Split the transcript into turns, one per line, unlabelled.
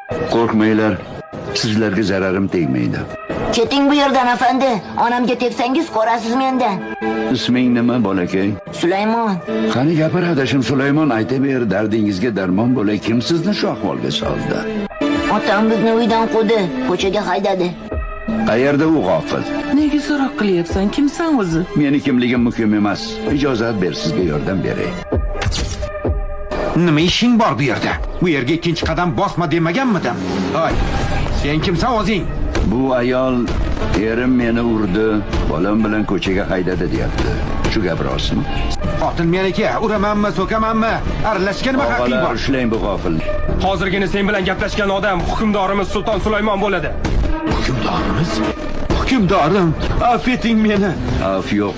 Qo'rqmanglar. Sizlarga zararim tegmaydi.
Keting bu yerdan afandi. Onamga tegsangiz ko'rasiz mendan.
Isming nima, bolakay?
Sulaymon.
Qani gapir, adashim Sulaymon, aytib ber, dardingizga darmon bo'lay. Kim sizni shu ahvolga soldi?
Otam bizni uydan quvdi, ko'chaga haydadi.
Qayerda u g'ofil?
Nega so'roq qilyapsan? Kimsan o'zi?
Meni kimligim muhim emas. Ijozat ber, sizga yordam beray.
Nima ishing bor bu yerda? Bu yerga ikkinchi qadam bosma demaganmidim? Hoy, sen kimsan o'zing?
Bu ayol erim meni urdi, bolam bilan ko'chaga haydadi deyapti. Shu gap rostmi?
Xotin meniki, uramanmi, so'kamanmi? Aralashgan nima haqqing
Og'alar,
bor?
ushlang bu g'ofilni.
Hozirgina sen bilan gaplashgan odam hukmdorimiz Sulton Sulaymon bo'ladi.
Hukmdorimiz? Hukmdorim, affeting meni.
Af yo'q.